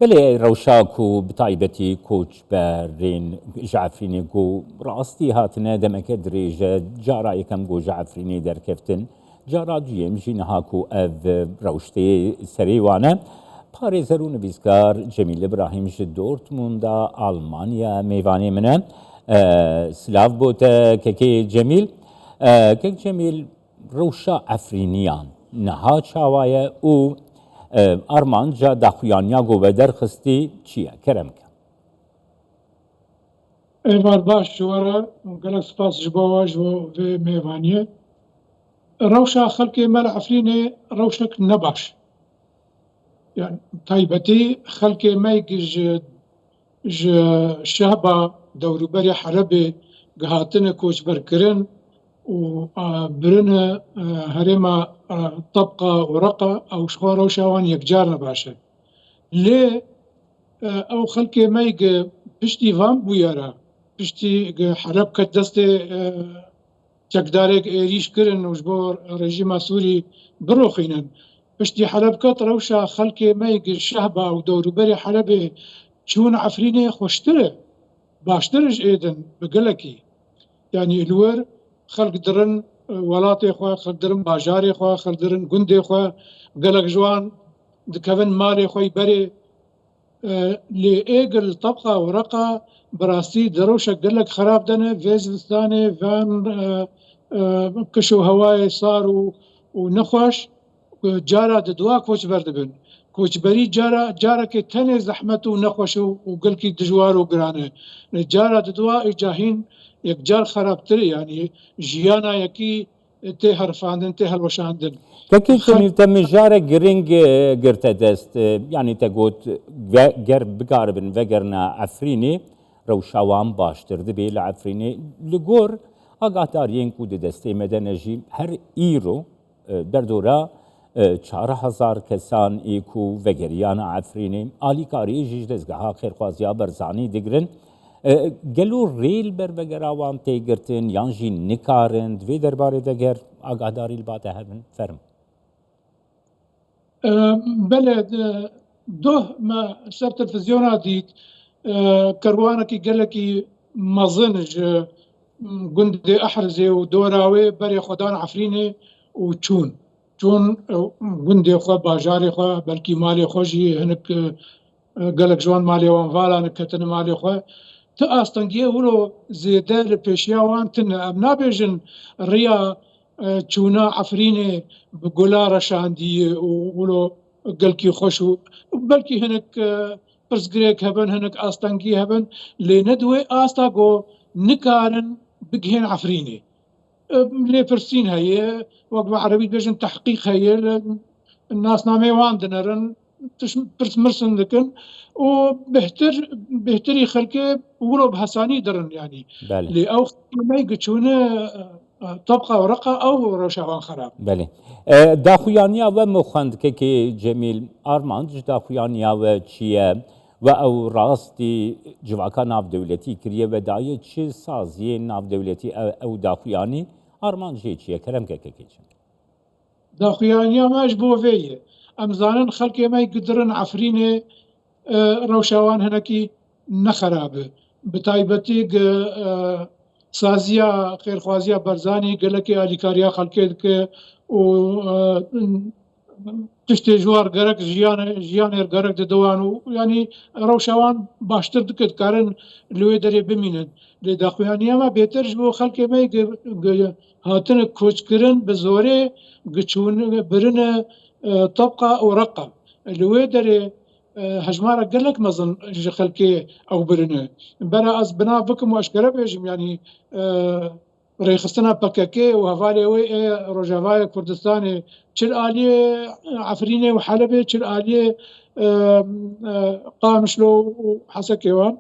بله روشاك و بتایبەتی کۆچبەرێن ژعفرینێک و ڕاستی هاتنە دەمەکە درێژە جارا یەکەم گۆژە عفرینەی دەرکەفتن جارا دوێمژی نەهاک و ئەڤ ڕەوشتەیە سەرێوانە پارێزەر و نویسکار جەمیل ئیبراهیم ji دۆرتموندا ئالمانیا میوانێ منە سلااف بۆتە کەکێ جەمیل کەک جەمیل ڕەوشە ئەفرینیان نەها چاوایە و ئارمانجا داخویانیا گۆبەدەر خستی چییە کەرەمکە ئێوار باش جووەرە گەلک سپاس ji bo we ji bo vê mêvaniyê rewşa xelkê me li Efrînê rewşek nebaş yani taybetî xelkê me ji şehba dewrûberê Helebê gihatine koçberkirin û birine herêma Tebqa û Reqa ew ji xwe rewşa wan yekcar nebaş e lê ew xelkê me piştî van bûye re piştî Heleb ket destê çekdarek êrîş kirin û ji bo rejîma Sûrî biroxînin piştî Heleb ket rewşa xelkê me şehba û dewrûberê Helebê çûn Efrînê xweştir e baştir ji êdin bi gelekî yanî li wir xelk dirin welatê xwe xelk dirin bajarê xwe xelk dirin gundê xwe gelek ji wan dikevin malê xwe berê lê êgil Tebqa û Reqa bi rastî di rewşek gelek xerab de ne vê zivistanê van kiş û hewayê sar û nexweş cara di duwa koçber dibin koçberî carekê tenê zehmet û nexweş û gelkî dijwar û giran e cara di duwa îcahîn yekcar xerabtir e yanî jiyana yekî tê herifandin tê helweşandin کەکێ جەمیل te mijarek giring girte dest yanî te got ger bigaribin vegerna Efrînê rewşa wan baştir dibe li Efrînê li gor agadariyên ku di destê me de ne jî her îro derdora 4000 kesan ê ku vegeriyana Efrînê alîkariyê jî ji dezgeha xêrxwaziya Berzanî digirin gelo rêl bervegera wan tê girtin yan jî nikarin divê derbarê de ger agadarî li bate hebin ferm bele doh me ser televizyona dît kerwanekî gelekî mezin ji gundê Ehrizê û Dorawê berê xwedan Efrînê û çûn gundê xwe bajarê xwe belkî malê xwe jî hinek gelek ji wan malê wan vala ketine malê xwe ti astengiyê wilo zêde li pêşiya wan tune em nabêjin rêya çûna Efrînê bi gula reşandiyê û wilo gelkî xweş û belkî hinek pirsgirêk hebin hinek astengî hebin lê ne di wê asta got nikarin bigihên Efrînê lêpirsîn heye wek bi erebî dibêjin tehqîq heye nasnameyê wan dinerin pirsmirsin dikin û bêhtirî xelkê wilo bi hesanî dirin yanî lê ew me giçûne Tebqa û Reqa ew rewşa wan xerab belê daxuyaniya we me xwendikekê Cemîl armanc daxuyaniya we çi ye ve ew rastî civaka navdewletî kiriye ve daye çi saziyên navdewletî ew daxuyanî armancê çi ye keremkekekê çi daxuyaniya me ji bo vê ye em zanin xelkê me gidirin Efrînê rewşa wan hinekî nexerab e bi taybetî saziya xêrxwaziya Berzanî gelekî alîkariya xelkê dike û tiştê ji war gerek jiyanê gerek dide wan û yanî rewşa wan baştir dike dikarin li wê derê bimînin lê daxuyaniya me bêtir ji bo xelkê me hatine koçkirin bi zorê giçûne birine Tebqa û Reqa li wê derê hejmarek gelek mezin ji xelkê ew birine bera ez binav bikim û eşkere bêjim yanî rêxistina PKK û hevalê wê ê Rojavayê Kurdistanê çil aliyê Efrînê û Helebê çil aliyê Qamişlo û Hesekê wan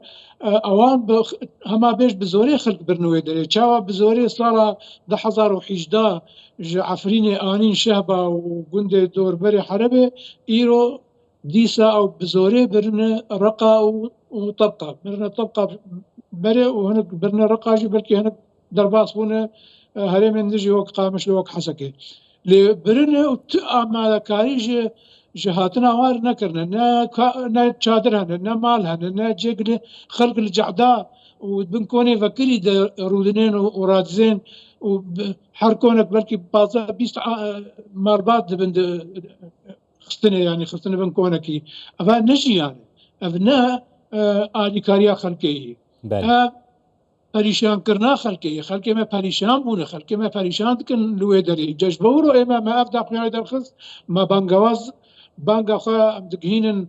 ewan hema bêj bi zorê xelk birin wê derê çawa bi zorê sala 2018 ji Efrînê anîn şehba û gundê dorberê Helebê îro dîsa ew bi zorê birine Reqa û Tebqa birine Tebqa berê û hinek birine Reqa jî belkî hinek derbas bûne herêmên din jî wek Qamişlo wek Hesekê lê birine û ti amadekarî ji جهاتنا وار نكرنا نا تشادر هنا نا مال هنا نا جيقل خلق الجعداء وبنكوني فكري رودنين ورادزين وحركونك بلكي بازا بيست مربات بند خستني يعني خستني بنكونكي أفا نجي يعني أبناء آليكاريا خلقيه بله پریشان کرنا خلقی ما پریشان بونه خلقی ما پریشان کن لوی داری جش بورو اما ما افدا قیای درخص ما بانگواز بانگا خا دقهینن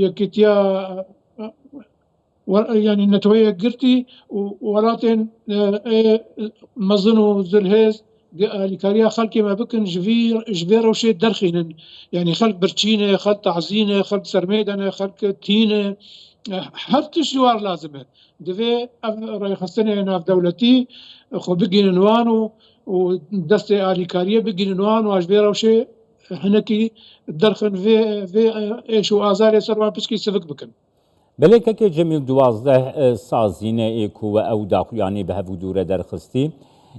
یکتیا يعني نتوية قرتي ولاتن مظنو زلهز لكاريا خلقي ما بكن جبير وشي درخين يعني خلق برشينة خلق تعزينة خلق سرميدنة خلق تينة هر تشوار لازمه دفي راي خصني انا في دولتي خو بقي نوانو ودستي اليكاريه بقي نوان واجبير وشي هنكي درخن في ايش وازار سروان بسكي سفك بكن بله که جمیل 12 سازینه ایکو و او داخویانی به هفو دوره درخستی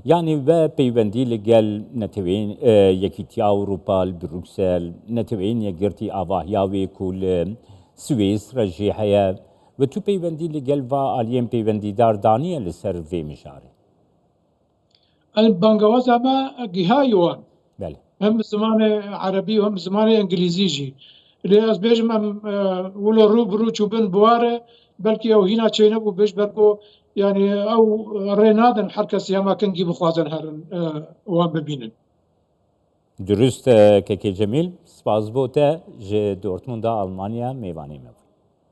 يعني و بيوندي لقال نتوين يكيتيا أوروبا بروكسل نتوين يقرتي آواهياوي كل سويس رجي حياة وتو بيوندي لقال و آليين بيوندي دار دانية لسر في مشاري البنغوازا ما جهايوان بله هم زمان عربي وهم زمان انجليزي جي اللي از بيجم ولو روبرو چوبن بواره بلكي او هنا تشينبو بيش بركو يعني او رينادن حركه سياما كنجي بخوازن هرن وان ببينن درست که جمیل سپاس بوده ج دورتموندا آلمانیا میوانی